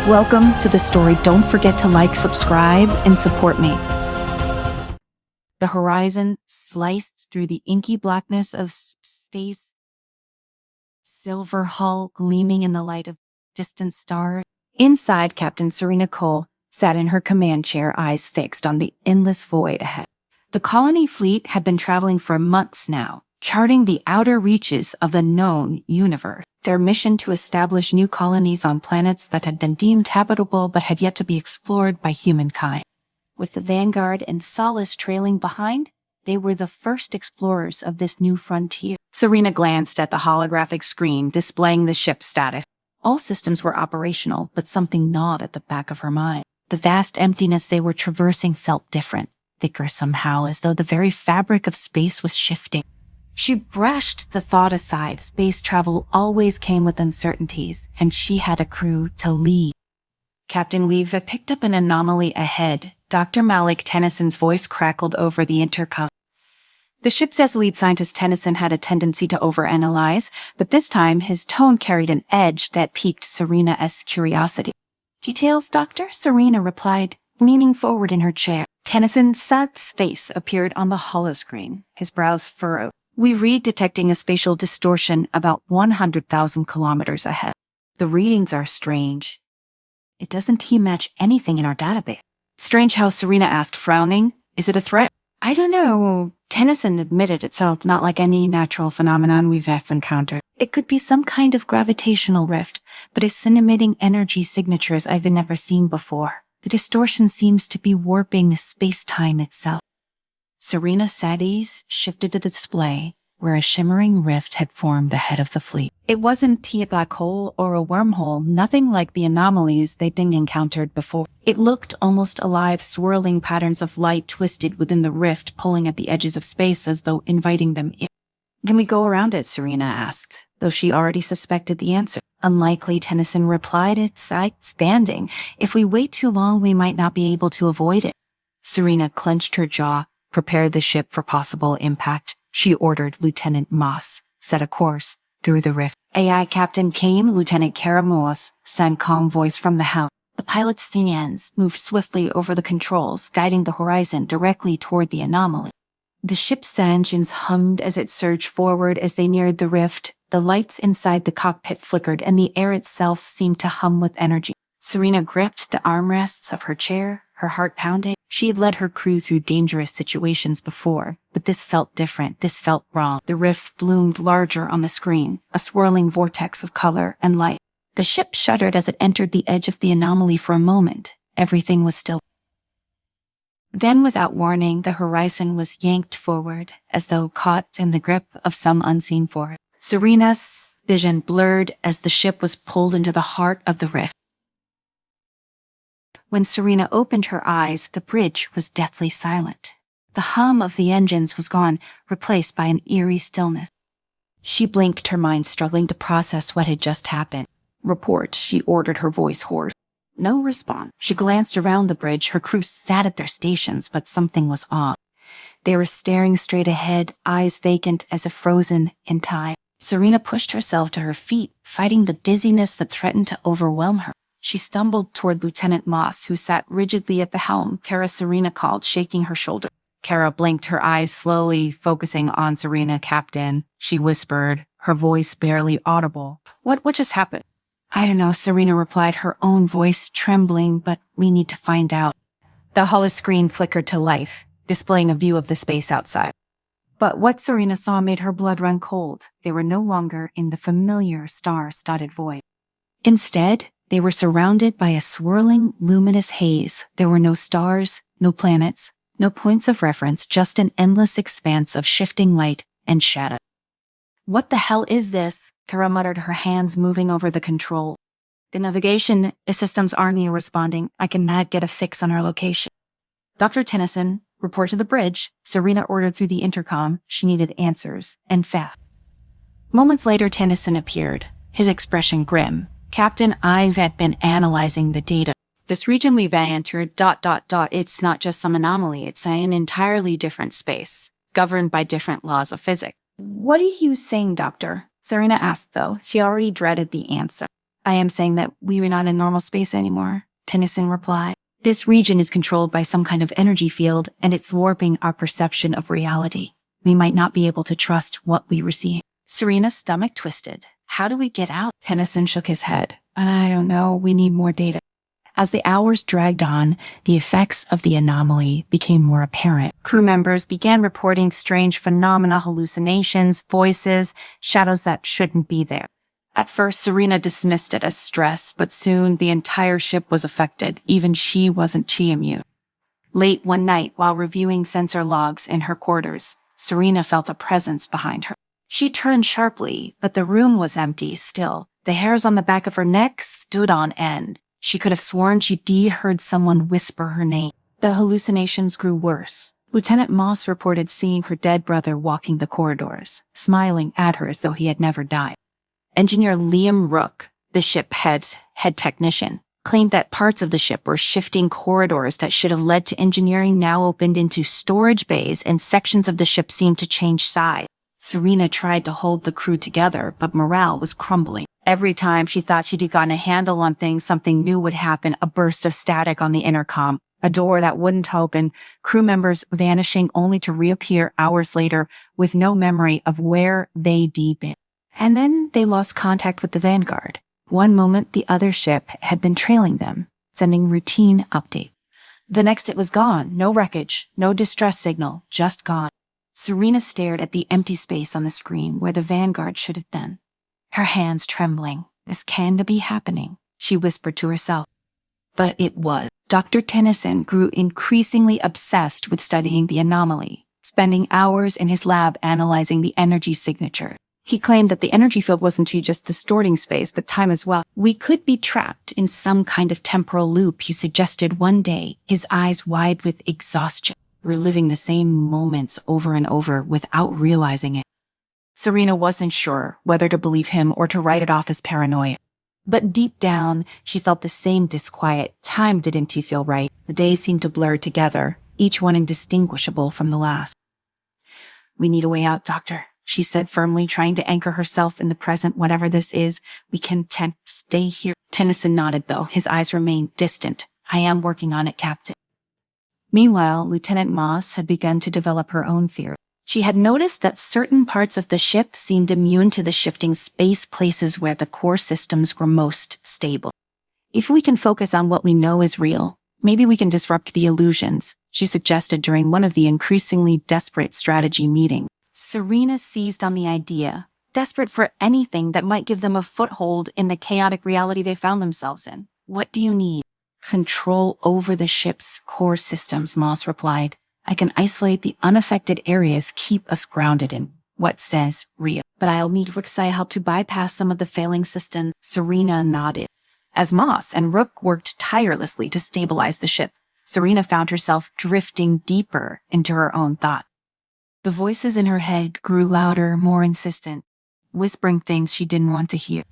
Welcome to the story. Don't forget to like, subscribe, and support me. The horizon sliced through the inky blackness of space, silver hull gleaming in the light of distant stars. Inside, Captain Serena Cole sat in her command chair, eyes fixed on the endless void ahead. The colony fleet had been traveling for months now, charting the outer reaches of the known universe. Their mission to establish new colonies on planets that had been deemed habitable but had yet to be explored by humankind. With the Vanguard and Solace trailing behind, they were the first explorers of this new frontier. Serena glanced at the holographic screen displaying the ship's status. All systems were operational, but something gnawed at the back of her mind. The vast emptiness they were traversing felt different, thicker somehow, as though the very fabric of space was shifting. She brushed the thought aside. Space travel always came with uncertainties, and she had a crew to lead. Captain Weave had picked up an anomaly ahead. Dr. Malik Tennyson's voice crackled over the intercom. The ship's lead scientist Tennyson had a tendency to overanalyze, but this time his tone carried an edge that piqued Serena's curiosity. "Details, Doctor?" Serena replied, leaning forward in her chair. Tennyson's face appeared on the holoscreen, his brows furrowed. "We read detecting a spatial distortion about 100,000 kilometers ahead. The readings are strange. It doesn't match anything in our database." "Strange how?" Serena asked, frowning. "Is it a threat?" "I don't know." Tennyson admitted itself not like any natural phenomenon we've ever encountered. "It could be some kind of gravitational rift, but it's emitting energy signatures I've never seen before. The distortion seems to be warping space-time itself." Serena's saddies shifted to the display, where a shimmering rift had formed ahead of the fleet. It wasn't a black hole or a wormhole, nothing like the anomalies they'd encountered before. It looked almost alive, swirling patterns of light twisted within the rift, pulling at the edges of space as though inviting them in. "Can we go around it?" Serena asked, though she already suspected the answer. "Unlikely," Tennyson replied. "It's expanding. If we wait too long, we might not be able to avoid it." Serena clenched her jaw. "Prepare the ship for possible impact," she ordered. Lieutenant Moss set a course through the rift. "AI Captain Kane," Lieutenant Kara Moss sang calm voice from the helm. The pilot's hands moved swiftly over the controls, guiding the horizon directly toward the anomaly. The ship's engines hummed as it surged forward. As they neared the rift, the lights inside the cockpit flickered, and the air itself seemed to hum with energy. Serena gripped the armrests of her chair, her heart pounding. She had led her crew through dangerous situations before, but this felt different. This felt wrong. The rift loomed larger on the screen, a swirling vortex of color and light. The ship shuddered as it entered the edge of the anomaly. For a moment, everything was still. Then, without warning, the horizon was yanked forward, as though caught in the grip of some unseen force. Serena's vision blurred as the ship was pulled into the heart of the rift. When Serena opened her eyes, the bridge was deathly silent. The hum of the engines was gone, replaced by an eerie stillness. She blinked, her mind struggling to process what had just happened. "Report," she ordered, her voice hoarse. No response. She glanced around the bridge. Her crew sat at their stations, but something was off. They were staring straight ahead, eyes vacant as if frozen in time. Serena pushed herself to her feet, fighting the dizziness that threatened to overwhelm her. She stumbled toward Lieutenant Moss, who sat rigidly at the helm. "Kara," Serena called, shaking her shoulder. Kara blinked, her eyes slowly focusing on Serena. "Captain," she whispered, her voice barely audible. What just happened?" "I don't know," Serena replied, her own voice trembling, "but we need to find out." The holoscreen flickered to life, displaying a view of the space outside. But what Serena saw made her blood run cold. They were no longer in the familiar star-studded void. Instead, they were surrounded by a swirling, luminous haze. There were no stars, no planets, no points of reference, just an endless expanse of shifting light and shadow. "What the hell is this?" Kara muttered, her hands moving over the control. "The navigation systems aren't responding. I can not get a fix on our location." "Dr. Tennyson, report to the bridge," Serena ordered through the intercom. She needed answers, and fast. Moments later, Tennyson appeared, his expression grim. "Captain, I've been analyzing the data. This region we've entered, ... it's not just some anomaly, it's an entirely different space, governed by different laws of physics." "What are you saying, Doctor?" Serena asked, though she already dreaded the answer. I am saying that we are not in normal space anymore, Tennyson replied. This region is controlled by some kind of energy field, and it's warping our perception of reality. We might not be able to trust what we receive. Serena's stomach twisted. How do we get out? Tennyson shook his head. I don't know. We need more data. As the hours dragged on, the effects of the anomaly became more apparent. Crew members began reporting strange phenomena, hallucinations, voices, shadows that shouldn't be there. At first, Serena dismissed it as stress, but soon the entire ship was affected. Even she wasn't chi immune. Late one night, while reviewing sensor logs in her quarters, Serena felt a presence behind her. She turned sharply, but the room was empty still. The hairs on the back of her neck stood on end. She could have sworn she'd heard someone whisper her name. The hallucinations grew worse. Lieutenant Moss reported seeing her dead brother walking the corridors, smiling at her as though he had never died. Engineer Liam Rook, the ship's head technician, claimed that parts of the ship were shifting corridors that should have led to engineering now opened into storage bays, and sections of the ship seemed to change size. Serena tried to hold the crew together, but morale was crumbling. Every time she thought she'd gotten a handle on things, something new would happen, a burst of static on the intercom, a door that wouldn't open, crew members vanishing only to reappear hours later with no memory of where they'd been. And then they lost contact with the Vanguard. One moment, the other ship had been trailing them, sending routine updates. The next, it was gone. No wreckage, no distress signal, just gone. Serena stared at the empty space on the screen where the Vanguard should have been. Her hands trembling. This can't be happening, she whispered to herself. But it was. Dr. Tennyson grew increasingly obsessed with studying the anomaly, spending hours in his lab analyzing the energy signature. He claimed that the energy field wasn't just distorting space, but time as well. We could be trapped in some kind of temporal loop, he suggested one day, his eyes wide with exhaustion, reliving the same moments over and over without realizing it. Serena wasn't sure whether to believe him or to write it off as paranoia. But deep down, she felt the same disquiet. Time didn't feel right. The days seemed to blur together, each one indistinguishable from the last. We need a way out, Doctor, she said firmly, trying to anchor herself in the present. Whatever this is, we can stay here. Tennyson nodded, though. His eyes remained distant. I am working on it, Captain. Meanwhile, Lieutenant Moss had begun to develop her own theory. She had noticed that certain parts of the ship seemed immune to the shifting space, places where the core systems were most stable. If we can focus on what we know is real, maybe we can disrupt the illusions, she suggested during one of the increasingly desperate strategy meetings. Serena seized on the idea, desperate for anything that might give them a foothold in the chaotic reality they found themselves in. What do you need? Control over the ship's core systems, Moss replied. I can isolate the unaffected areas, keep us grounded in what says real. But I'll need Rook's help to bypass some of the failing systems. Serena nodded. As Moss and Rook worked tirelessly to stabilize the ship, Serena found herself drifting deeper into her own thought. The voices in her head grew louder, more insistent, whispering things she didn't want to hear.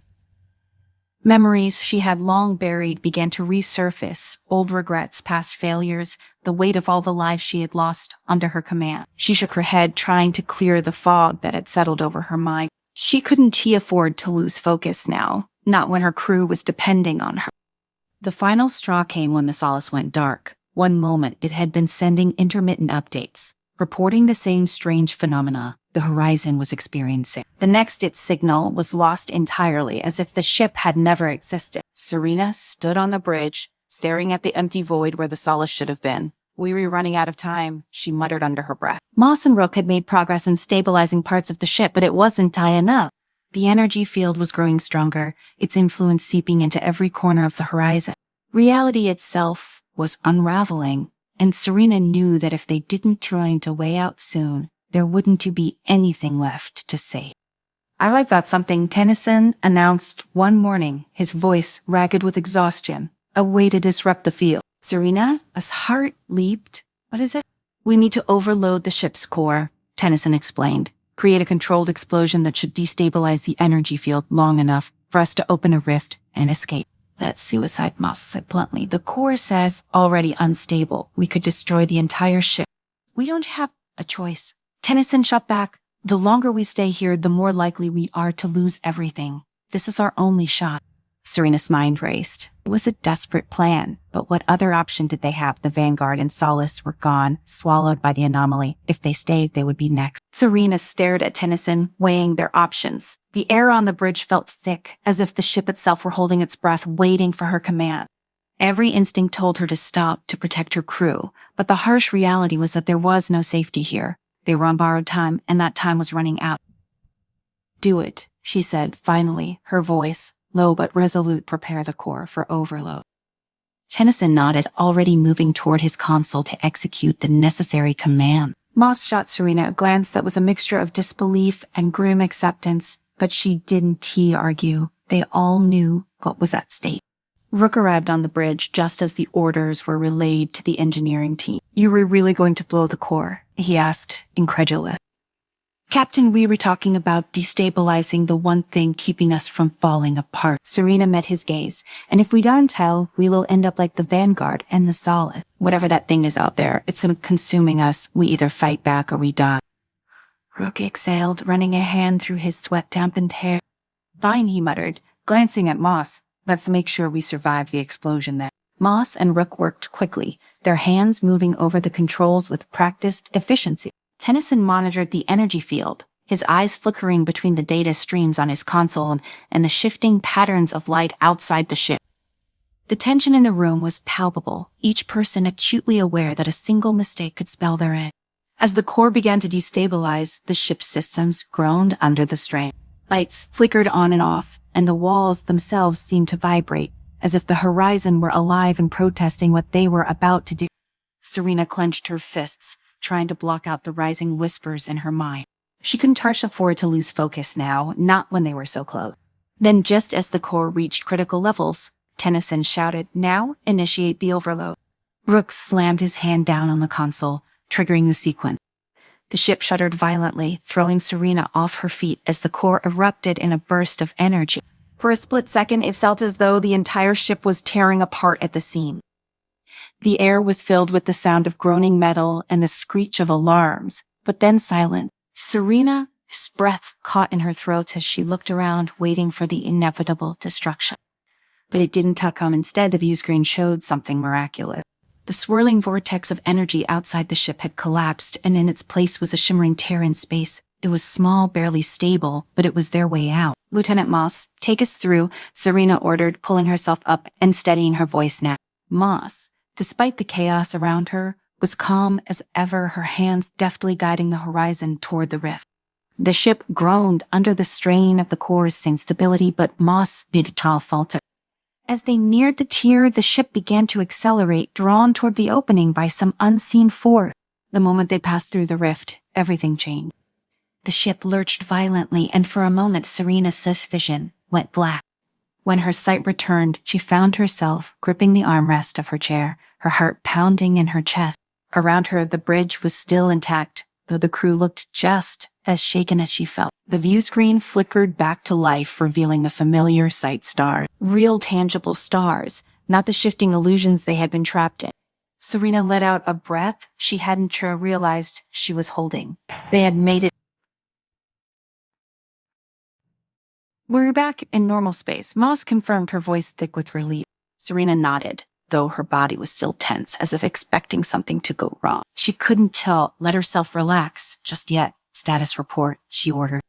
Memories she had long buried began to resurface, old regrets, past failures, the weight of all the lives she had lost under her command. She shook her head, trying to clear the fog that had settled over her mind. She couldn't afford to lose focus now, not when her crew was depending on her. The final straw came when the Solace went dark. One moment it had been sending intermittent updates, reporting the same strange phenomena the Horizon was experiencing. The next, its signal was lost entirely, as if the ship had never existed. Serena stood on the bridge, staring at the empty void where the Solace should have been. We were running out of time, she muttered under her breath. Moss and Rook had made progress in stabilizing parts of the ship, but it wasn't high enough. The energy field was growing stronger, its influence seeping into every corner of the Horizon. Reality itself was unraveling, and Serena knew that if they didn't find a way out soon, there wouldn't be anything left to say. I've got something, Tennyson announced one morning, his voice ragged with exhaustion, a way to disrupt the field. Serena's heart leaped. What is it? We need to overload the ship's core, Tennyson explained. Create a controlled explosion that should destabilize the energy field long enough for us to open a rift and escape. That's suicide, Moss said bluntly. The core says already unstable. We could destroy the entire ship. We don't have a choice. Tennyson shot back. The longer we stay here, the more likely we are to lose everything. This is our only shot. Serena's mind raced. It was a desperate plan, but what other option did they have? The Vanguard and Solace were gone, swallowed by the anomaly. If they stayed, they would be next. Serena stared at Tennyson, weighing their options. The air on the bridge felt thick, as if the ship itself were holding its breath, waiting for her command. Every instinct told her to stop, to protect her crew, but the harsh reality was that there was no safety here. They were on borrowed time, and that time was running out. "Do it," she said, finally, her voice, low but resolute, "prepare the core for overload." Tennyson nodded, already moving toward his console to execute the necessary command. Moss shot Serena a glance that was a mixture of disbelief and grim acceptance, but she didn't argue. They all knew what was at stake. Rook arrived on the bridge just as the orders were relayed to the engineering team. "You were really going to blow the core?" he asked, incredulous. "Captain, we were talking about destabilizing the one thing keeping us from falling apart." Serena met his gaze. "And if we don't tell, we will end up like the Vanguard and the Solid. Whatever that thing is out there, it's consuming us. We either fight back or we die." Rook exhaled, running a hand through his sweat-dampened hair. "Fine," he muttered, glancing at Moss. "Let's make sure we survive the explosion then." Moss and Rook worked quickly, their hands moving over the controls with practiced efficiency. Tennyson monitored the energy field, his eyes flickering between the data streams on his console and the shifting patterns of light outside the ship. The tension in the room was palpable, each person acutely aware that a single mistake could spell their end. As the core began to destabilize, the ship's systems groaned under the strain. Lights flickered on and off, and the walls themselves seemed to vibrate, as if the horizon were alive and protesting what they were about to do. Serena clenched her fists, trying to block out the rising whispers in her mind. She couldn't afford to lose focus now, not when they were so close. Then, just as the core reached critical levels, Tennyson shouted, "Now, initiate the overload." Rook slammed his hand down on the console, triggering the sequence. The ship shuddered violently, throwing Serena off her feet as the core erupted in a burst of energy. For a split second, it felt as though the entire ship was tearing apart at the seams. The air was filled with the sound of groaning metal and the screech of alarms, but then silent. Serena's breath caught in her throat as she looked around, waiting for the inevitable destruction. But it didn't come. Instead, the view screen showed something miraculous. The swirling vortex of energy outside the ship had collapsed, and in its place was a shimmering tear in space. It was small, barely stable, but it was their way out. "Lieutenant Moss, take us through," Serena ordered, pulling herself up and steadying her voice now. Moss, despite the chaos around her, was calm as ever, her hands deftly guiding the horizon toward the rift. The ship groaned under the strain of the core's instability, but Moss did not falter. As they neared the tier, the ship began to accelerate, drawn toward the opening by some unseen force. The moment they passed through the rift, everything changed. The ship lurched violently, and for a moment Serena's vision went black. When her sight returned, she found herself gripping the armrest of her chair, her heart pounding in her chest. Around her, the bridge was still intact, though the crew looked just as shaken as she felt. The view screen flickered back to life, revealing the familiar sight stars. Real tangible stars, not the shifting illusions they had been trapped in. Serena let out a breath she hadn't realized she was holding. They had made it. "We're back in normal space," Moss confirmed, her voice thick with relief. Serena nodded, though her body was still tense, as if expecting something to go wrong. She couldn't let herself relax just yet. "Status report," she ordered.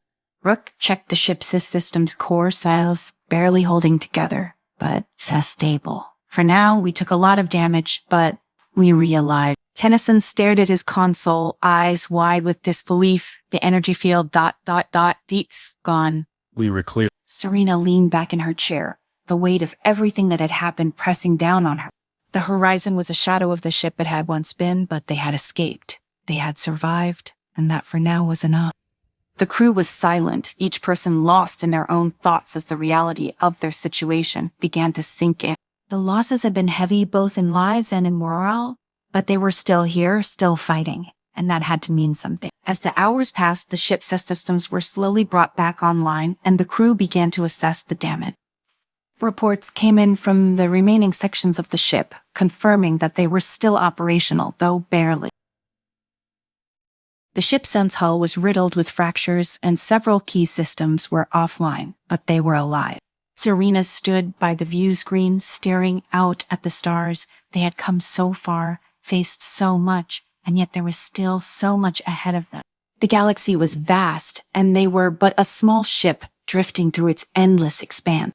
Rook checked the ship's systems, core cells barely holding together, but stable. "For now, we took a lot of damage, but we realized." Tennyson stared at his console, eyes wide with disbelief. "The energy field ... deets gone." "We were clear." Serena leaned back in her chair, the weight of everything that had happened pressing down on her. The horizon was a shadow of the ship it had once been, but they had escaped. They had survived, and that for now was enough. The crew was silent, each person lost in their own thoughts as the reality of their situation began to sink in. The losses had been heavy both in lives and in morale, but they were still here, still fighting, and that had to mean something. As the hours passed, the ship's systems were slowly brought back online, and the crew began to assess the damage. Reports came in from the remaining sections of the ship, confirming that they were still operational, though barely. The ship's sense hull was riddled with fractures, and several key systems were offline, but they were alive. Serena stood by the view screen, staring out at the stars. They had come so far, faced so much, and yet there was still so much ahead of them. The galaxy was vast, and they were but a small ship drifting through its endless expanse.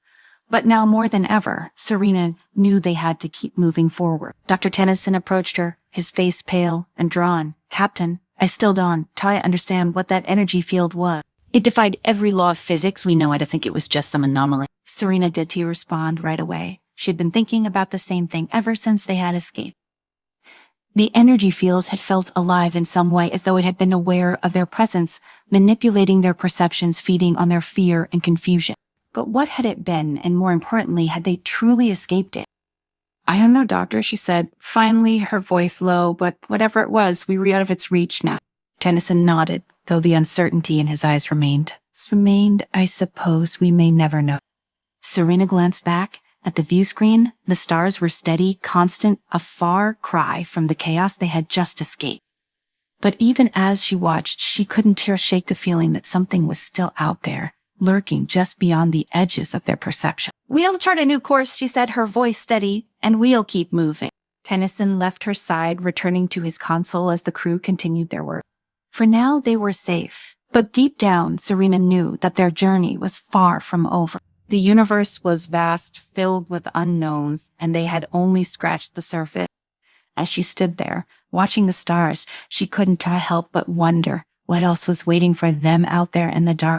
But now more than ever, Serena knew they had to keep moving forward. Dr. Tennyson approached her, his face pale and drawn. "Captain, I still don't understand what that energy field was. It defied every law of physics. We know I think it was just some anomaly." Serena did respond right away. She had been thinking about the same thing ever since they had escaped. The energy field had felt alive in some way, as though it had been aware of their presence, manipulating their perceptions, feeding on their fear and confusion. But what had it been, and more importantly, had they truly escaped it? "I don't know, Doctor," she said, finally, her voice low, "but whatever it was, we were out of its reach now." Tennyson nodded, though the uncertainty in his eyes remained. "I suppose we may never know." Serena glanced back. At the view screen, the stars were steady, constant, a far cry from the chaos they had just escaped. But even as she watched, she couldn't shake the feeling that something was still out there, lurking just beyond the edges of their perception. "We'll chart a new course," she said, her voice steady, "and we'll keep moving." Tennyson left her side, returning to his console as the crew continued their work. For now, they were safe. But deep down, Serena knew that their journey was far from over. The universe was vast, filled with unknowns, and they had only scratched the surface. As she stood there, watching the stars, she couldn't help but wonder what else was waiting for them out there in the dark.